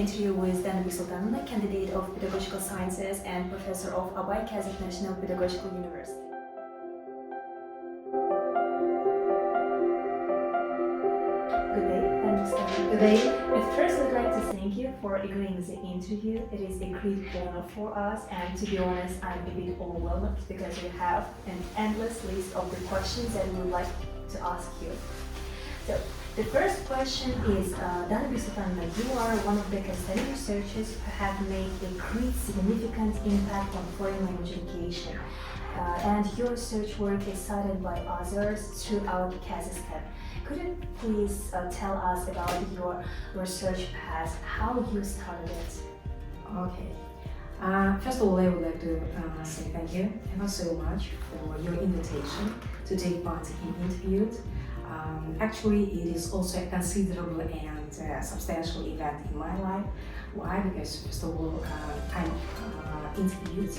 interview with Dana Beksultanovna, candidate of Pedagogical Sciences and professor of Abay, Kazakh National Pedagogical University. Good day, Dana Beksultanovna. Good day. At first, we'd like to thank you for agreeing the interview. It is a great honor for us, and to be honest, I'm a bit overwhelmed because we have an endless list of the questions that we would like to ask you. So, the first question is, Dana Beksultanovna, you are one of the Kazakh researchers who have made a great significant impact on foreign language education. And your research work is cited by others throughout Kazakhstan. Could you please tell us about your research path, how you started it? Okay. First of all, I would like to say thank you ever so much for your invitation to take part in interviews. Actually, it is also a considerable and substantial event in my life. Why? Because first of all, I'm interviewed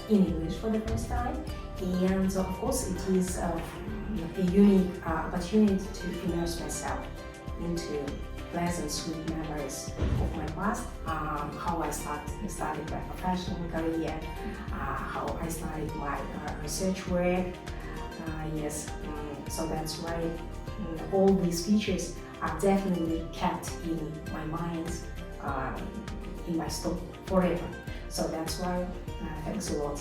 in English for the first time, and of course it is a unique opportunity to immerse myself into pleasant, sweet memories of my past, how I started my professional career, how I started my research work. Yes, so that's why all these features are definitely kept in my mind, in my stock forever. So that's why thanks a lot,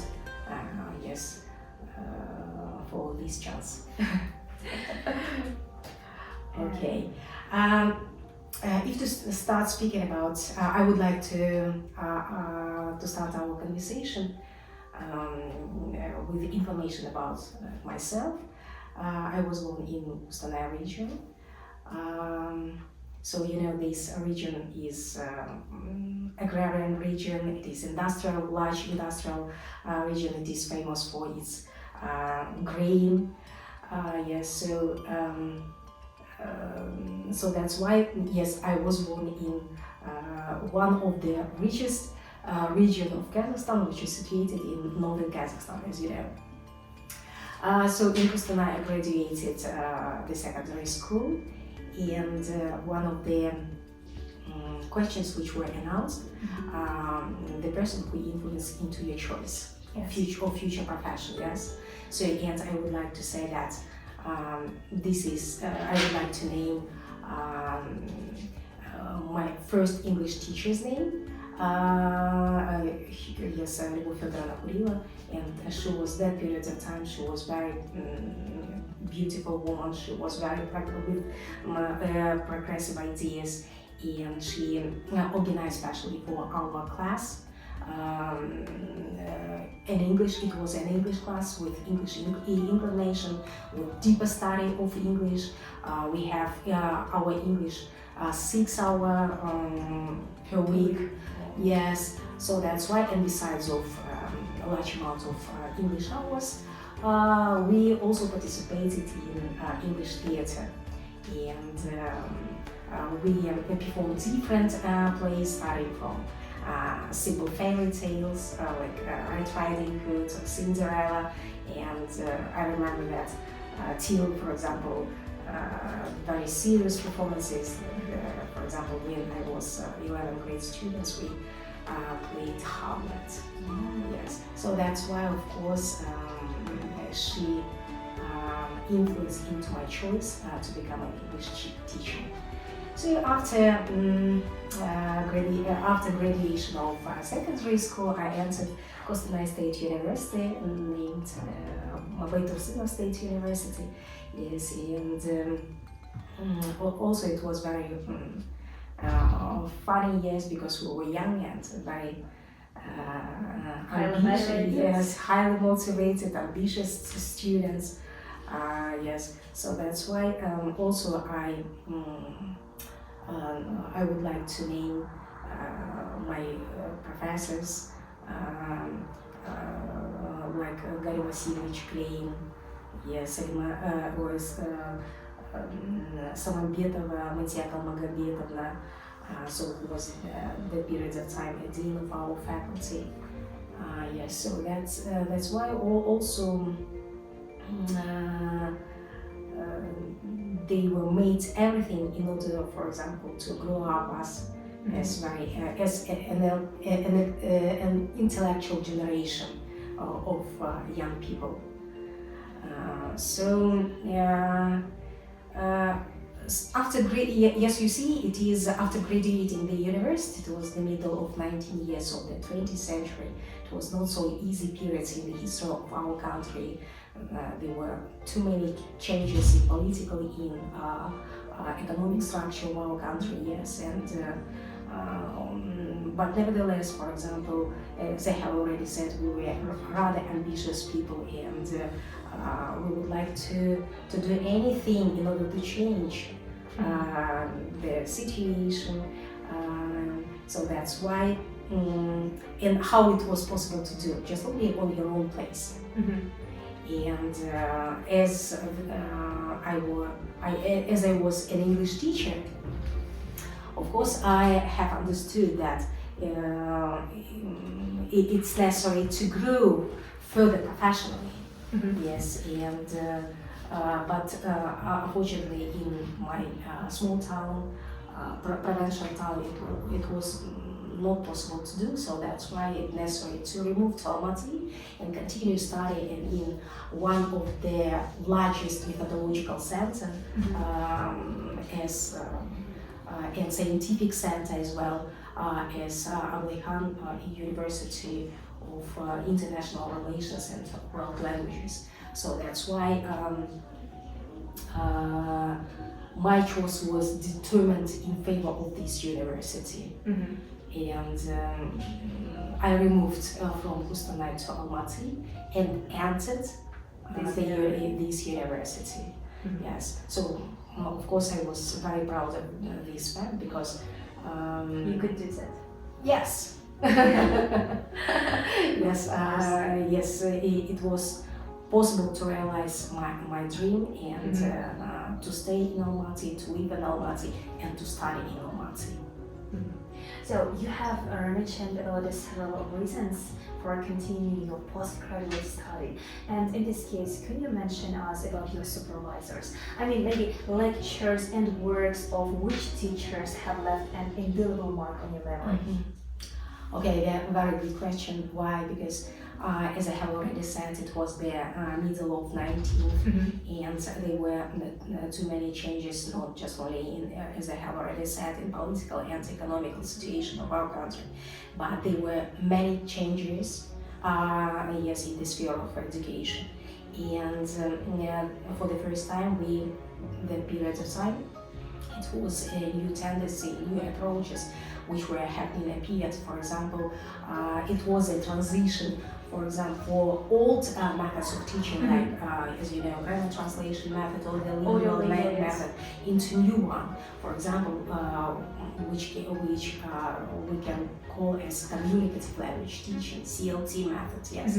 yes, for this chance. Okay. If to start speaking about, I would like to start our conversation with information about myself. I was born in Ustanay region. So you know this region is agrarian region. It is industrial, large industrial region. It is famous for its grain. Yes, so that's why, yes, I was born in one of the richest region of Kazakhstan, which is situated in northern Kazakhstan, as you know. So in Ustanay I graduated the secondary school, and one of the questions which were announced, the person who influenced into your choice, yes, future profession, yes. So, and I would like to say that this is, I would like to name my first English teacher's name. Yes, and she was that period of time. She was very beautiful woman. She was very with progressive ideas, and she organized especially for our class. In English, it was an English class with English inclination, with deeper study of English. We have our English 6 hours per week. Yes, so that's why, and besides of a large amount of English hours, we also participated in English theater, and we performed different plays starting from simple fairy tales like Red Riding Hood, Cinderella, and I remember that till, for example, very serious performances. For example, when I was 11th grade students, we played Hamlet. Yes, so that's why, of course, she influenced into my choice to become an English teacher. So after graduation of secondary school, I entered Kostanay State University, named Abay State University. Yes, and also it was very funny years because we were young and very ambitious, yes, highly motivated, ambitious students. Yes, so that's why also I would like to name my professors like Gary Vasilievich Klein, yes, was Samambetova, Matia Kalmagambetовна, so it was the period of time a dean of our faculty. Yes, so that's why also they were made everything in order, for example, to grow up us as very as an intellectual generation of young people. Yes, you see, it is after graduating the university. It was the middle of 19 years of the 20th century. It was not so easy periods in the history of our country. There were too many changes in political, in economic structure of our country, yes, and but nevertheless, for example, as I have already said, we were rather ambitious people, and we would like to do anything in order to change the situation. So that's why, and how it was possible to do, just only on your own place. And as I was an English teacher, of course, I have understood that it's necessary to grow further professionally. Yes, and but unfortunately, in my small town, provincial town, it was not possible to do so. That's why it's necessary to remove to Almaty and continue study in one of the largest methodological centers, as and scientific center as well as Abay University of International Relations and World Languages. So that's why my choice was determined in favor of this university. And I removed from Kustanay to Almaty and entered this university. Yes, so of course I was very proud of this fact, because you could do that. Yes. Yes, yes, it was possible to realize my dream, and to stay in Almaty, to live in Almaty, and to study in Almaty. So you have mentioned the several reasons for continuing your postgraduate study, and in this case, could you mention us about your supervisors? I mean, maybe lectures and works of which teachers have left an indelible mark on your memory? Okay, yeah, very good question. Why? Because as I have already said, it was the middle of 19th, and there were too many changes, not just only in, as I have already said, in political and economical situation of our country, but there were many changes, yes, in the sphere of education. And for the first time, the period of time, it was a new tendency, new approaches which were happening appeared. For example, it was a transition, for example, for old methods of teaching, like, as you know, grammar translation method or the linear method, into new one. For example, which we can call as communicative language teaching, CLT method, yes.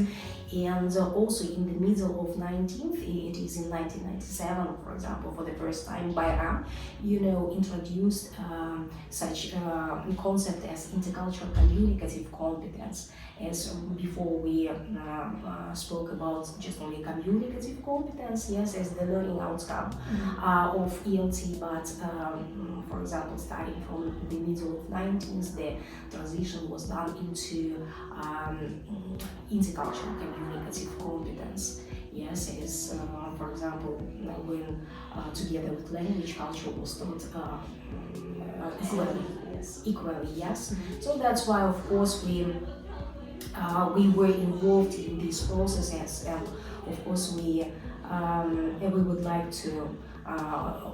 And also in the middle of 19th, it is in 1997, for example, for the first time, Bayram, introduced such concept as intercultural communicative competence. As before we spoke about just only communicative competence, yes, as the learning outcome of ELT, but for example, starting from the middle of 19th, the transition was done into intercultural communicative competence. Yes, as for example, when together with language, culture was taught equally, yes. So that's why, of course, we were involved in these processes, and of course we would like to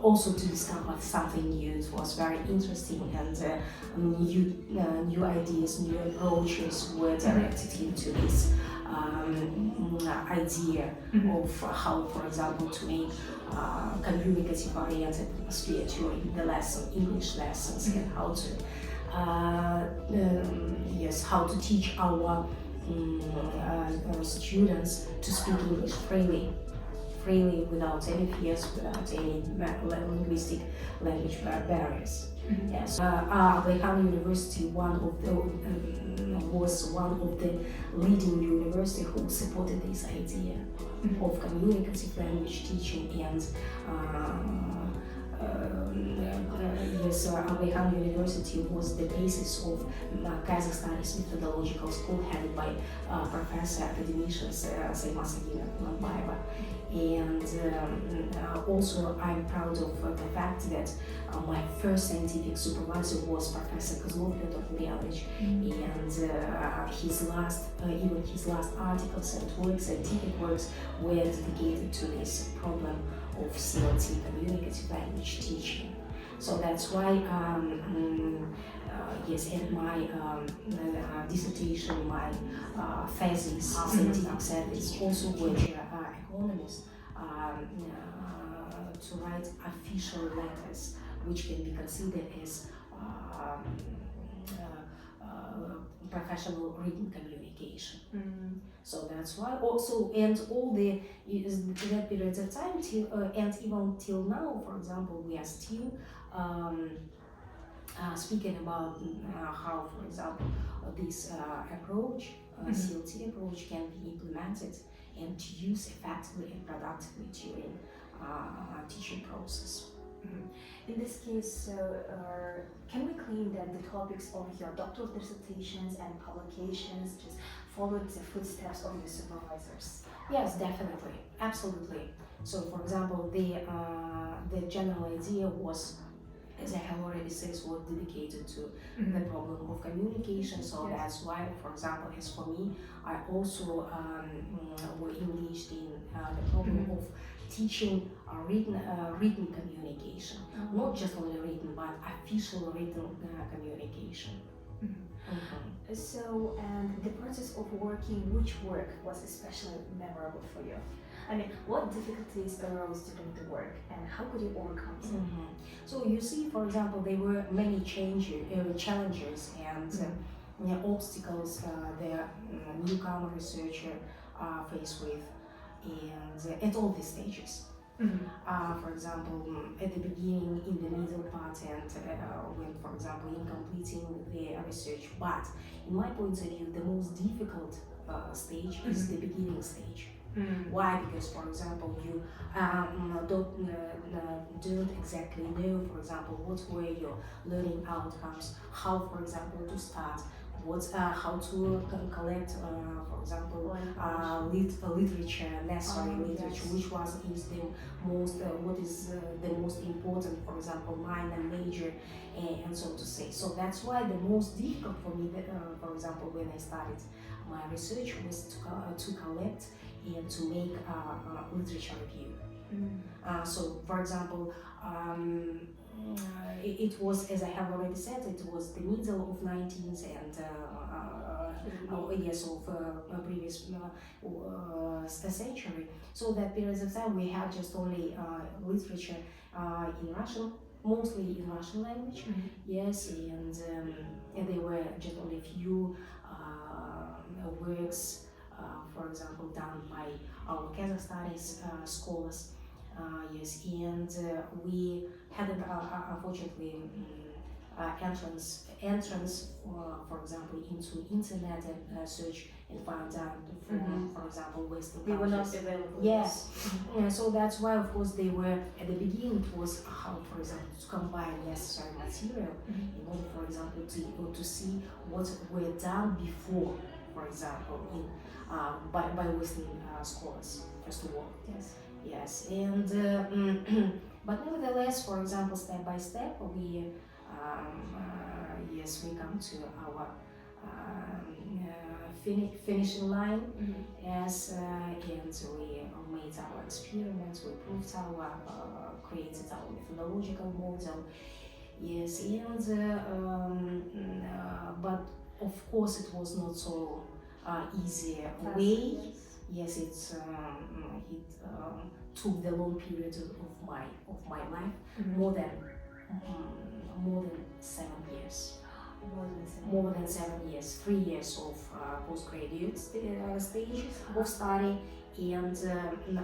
also to discover something new. It was very interesting, and new ideas, new approaches were directed into this idea of how, for example, to make communicative oriented atmosphere during the lesson, English lessons, and how to how to teach our students to speak English freely, without any fears, without any linguistic language barriers. Yes, Abay University was one of the leading universities who supported this idea of communicative language teaching, and Abay University was the basis of Kazakh Studies Methodological School headed by Professor Academicians Saymasagina Lambaeva. And also I'm proud of the fact that my first scientific supervisor was Professor Kazakh, and even his last articles and works, scientific works, were dedicated to this problem of CLT, communicative language teaching. So that's why, yes, in my dissertation, my thesis, scientific thesis, also with economists, to write official letters, which can be considered as professional written communication. So that's why also, and all that periods of time till and even till now, for example, we are still speaking about how, for example, this approach, CLT approach, can be implemented and used effectively and productively during teaching process. In this case, can we claim that the topics of your doctoral dissertations and publications just followed the footsteps of your supervisors? Yes, definitely, absolutely. So, for example, the general idea was, as I have already said, was dedicated to the problem of communication. So that's why, for example, as for me, I also were engaged in the problem of teaching written communication, not just only written, but official written communication. So, and the process of working, which work was especially memorable for you? I mean, what difficulties arose during the work, and how could you overcome them? So you see, for example, there were many challenges and obstacles the newcomer researcher faced with, and at all these stages. For example, at the beginning, in the middle part, and when, for example, in completing the research. But in my point of view, the most difficult stage is the beginning stage. Why? Because, for example, you don't exactly know, for example, what were your learning outcomes, how, for example, to start, how to collect, for example, literature, necessary literature, which is the most, what is the most important, for example, minor, major, and so to say. So that's why the most difficult for me, for example, when I started my research, was to collect and to make a literature review. So, for example, it was, as I have already said, it was the middle of 19th and yes, of previous century. So that period of time we had just only literature in Russian, mostly in Russian language. Yes, and there were just only a few works, for example, done by our Kazakh studies scholars. Yes, and we hadn't, unfortunately, entrance, for example, into internet and search and find out from, for example, Western countries. They were not available. Yes. So that's why, of course, they were, at the beginning, it was how, for example, to combine necessary material in order, for example, to see what were done before, for example, in by Western scholars, first of all. Yes, and but nevertheless, for example, step by step, we yes, we come to our finishing line. Yes, and we made our experiments, we proved created our methodological model. Yes, and but of course it was not so easy way. Yes, it took the long period of my life, more than 7 years. More than 7 years, 3 years of postgraduate stage of study, and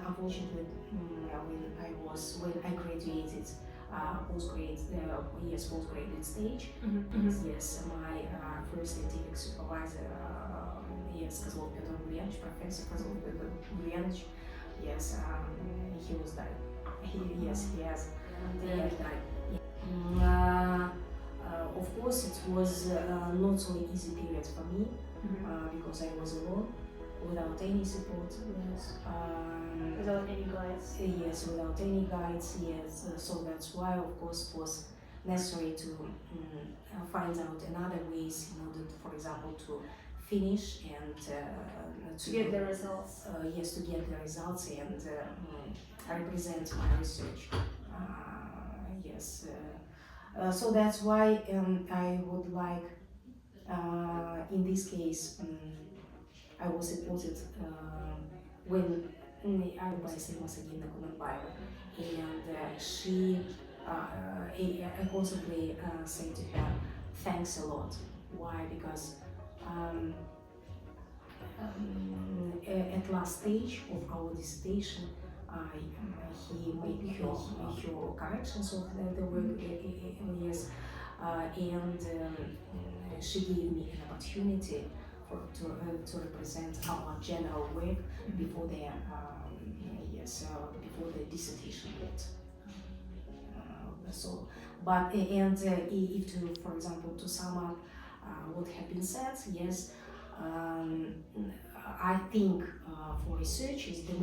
unfortunately, when I graduated postgraduate stage, yes, my first scientific supervisor, yes, Kazakh Professor Kazakh, yes, he was died. He has and they had died. Of course, it was not so easy period for me because I was alone, without any support. Yes. Without any guides. Yes, without any guides. Yes, so that's why, of course, it was necessary to find out another ways in order, for example, to finish and To get the results. Yes, to get the results and represent my research. Yes. So that's why I would like, in this case, I was supported when I was again Kunabaeva, and she, I constantly say to her, thanks a lot. Why? Because at last stage of our dissertation, he made her corrections of the work, yes, and she gave me an opportunity to represent our general work before the before the dissertation yet. So, but if to, for example, to sum up what has been said, yes. I think for research is the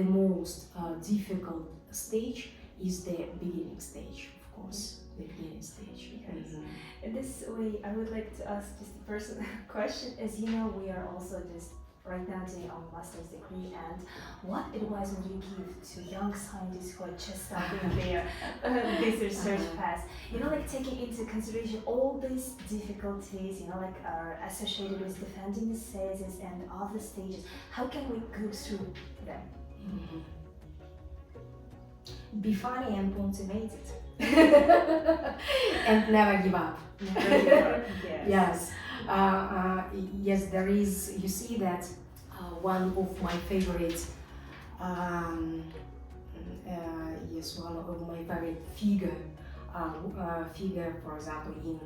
most difficult stage is the beginning stage, of course, the beginning stage. Yes. In this way, I would like to ask just a personal question. As you know, we are also just right now doing our master's degree, and what advice would you give to young scientists who are just starting their this research path? You know, like taking into consideration all these difficulties, you know, like are associated with defending the thesis and other stages. How can we go through them? Be funny and motivated, and never give up. Never give up. Yes. Yes, there is. You see that one of my favorite, yes, one of my favorite figure, for example, in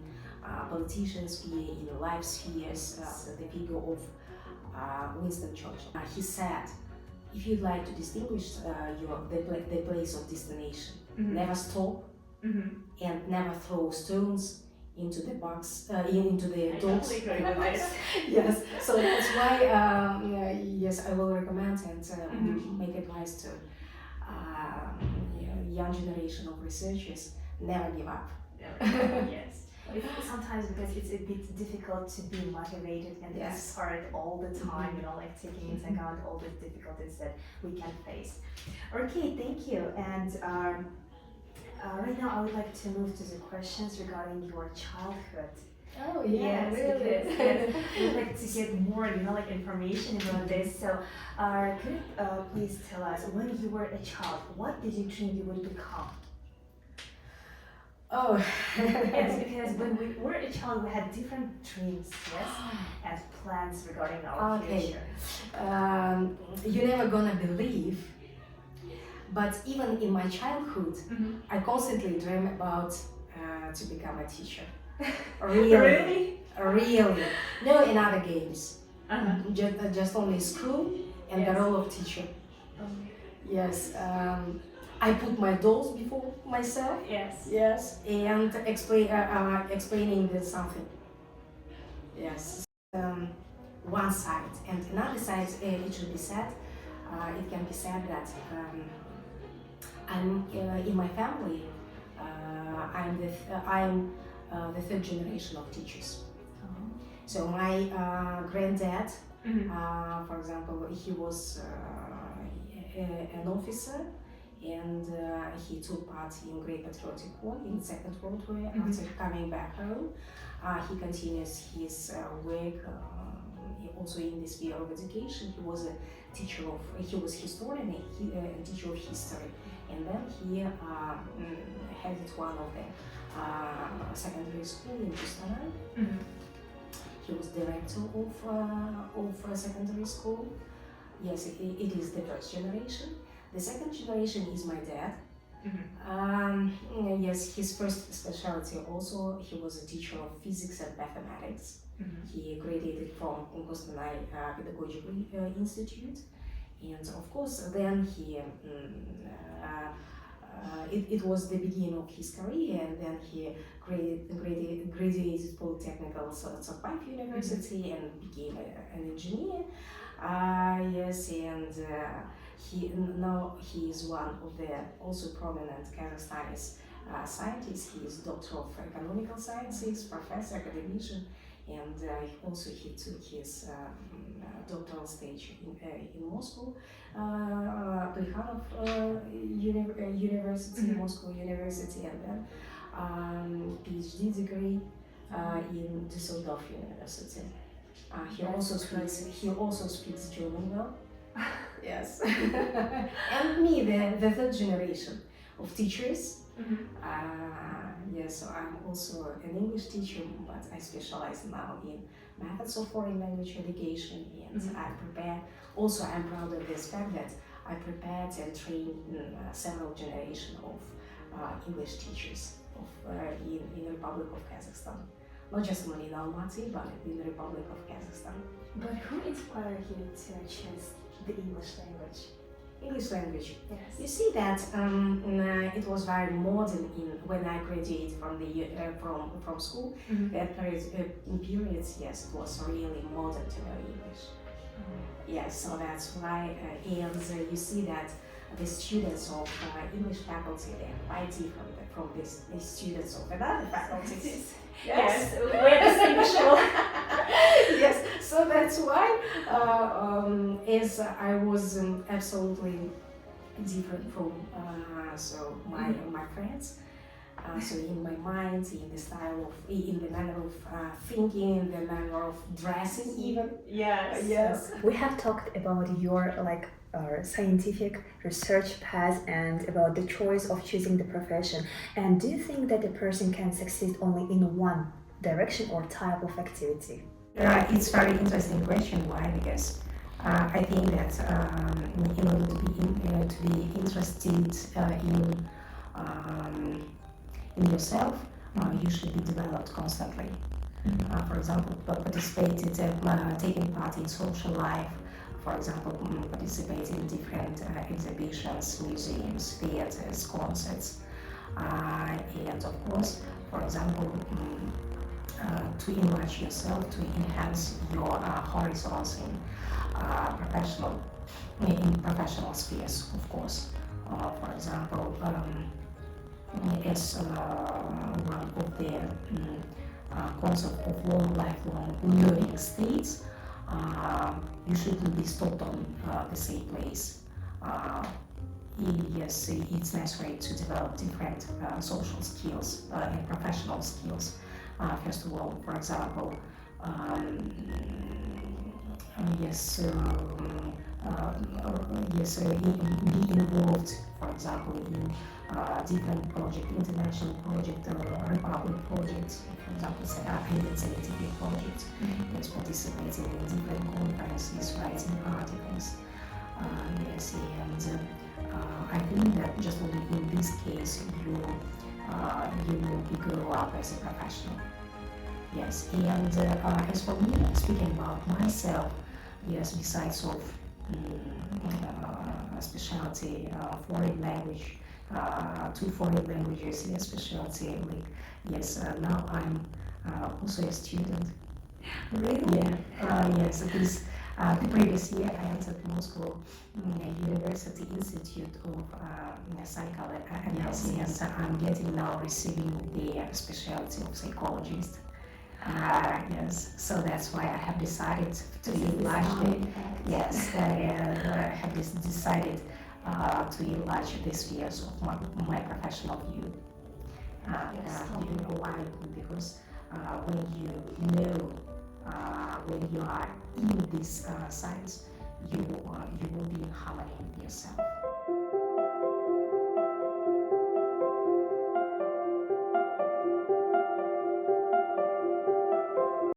politicians sphere, in life spheres, the figure of Winston Churchill. He said, if you'd like to distinguish the place of destination, never stop and never throw stones into the box, into the dogs. I totally agree with this. Yes, so that's why, yes, I will recommend and make advice to young generation of researchers, never give up. Yes. Sometimes because it's a bit difficult to be motivated and inspired all the time, you know, like taking into account all the difficulties that we can face. Okay, thank you. And right now I would like to move to the questions regarding your childhood. Oh yeah, really? Yes. We'd like to get more, you know, like information about this. So, could you please tell us, when you were a child, what did you dream you would become? Oh, yes, because when we were a child, we had different dreams, yes, and plans regarding our future. You're never gonna believe, but even in my childhood, I constantly dream about to become a teacher. Really? Really? No, in other games. Just only school and the role of teacher. Yes. I put my dolls before myself. Yes. Yes, and explaining something. Yes. One side, and another side, it should be said. It can be said that I'm in my family. I'm the third generation of teachers. So my granddad, for example, he was an officer. And he took part in Great Patriotic War in the Second World War. After coming back home, he continues his work also in the sphere of education. He was a teacher of, he was historian and teacher of history. And then he headed one of the secondary school in Bustana. He was director of a secondary school. Yes, it is the first generation. The second generation is my dad. Yes, his first specialty also, he was a teacher of physics and mathematics. He graduated from Pedagogical Institute. And of course, then he it was the beginning of his career, and then he graduated Polytechnical Kazakh University and became an engineer. Yes, and now he is one of the also prominent Kazakhstani scientists. He is Doctor of Economical Sciences, Professor, Academician, and he took his doctoral stage in Moscow, Plekhanov University, Moscow University, and then PhD degree in Düsseldorf University. He also speaks German well. Yes. And me, the third generation of teachers. Yes, so I'm also an English teacher, but I specialize now in methods of foreign language education, and I'm proud of this fact that I prepared and trained several generations of English teachers in the Republic of Kazakhstan. Not just only in Almaty, but in the Republic of Kazakhstan. But who inspired you to choose the English language? English language. Yes. You see that it was very modern when I graduated from school. That period, yes, it was really modern to know English. Yes, so that's why. And you see that the students of English faculty, they are quite different from the students of another faculties. Yes, we're distinguishable. Yes, so that's why as I was absolutely different from my friends. So in my mind, in the manner of thinking, in the manner of dressing, even. Yes. We have talked about your scientific research path and about the choice of choosing the profession. And do you think that a person can succeed only in one direction or type of activity? It's a very interesting question. Why? Because I think that in order to be interested in yourself, you should be developed constantly. For example, taking part in social life. For example, participating in different exhibitions, museums, theaters, concerts, and of course, for example, to enrich yourself, to enhance your horizons in professional spheres, of course. For example, as one of the concept of lifelong learning states, you shouldn't be stopped on the same place. Yes, it's necessary to develop different social skills and professional skills. First of all, for example, be involved, for example, in different projects, international projects, republic projects, for example, scientific projects, yes, participating in different conferences, writing articles, and I think that just only in this case you will grow up as a professional. Yes, and as for me, speaking about myself, yes, besides of specialty foreign language, 2 foreign languages, yes, specialty, now I'm also a student. Really? Yeah, yes, because the previous year I entered Moscow University Institute of Psychology, and I'm getting now receiving the specialty of psychologist. Yes, so that's why I have decided to enlarge decided to enlarge the spheres of my professional view. You know why? Because when you know, when you are in this science, you will be in harmony with yourself.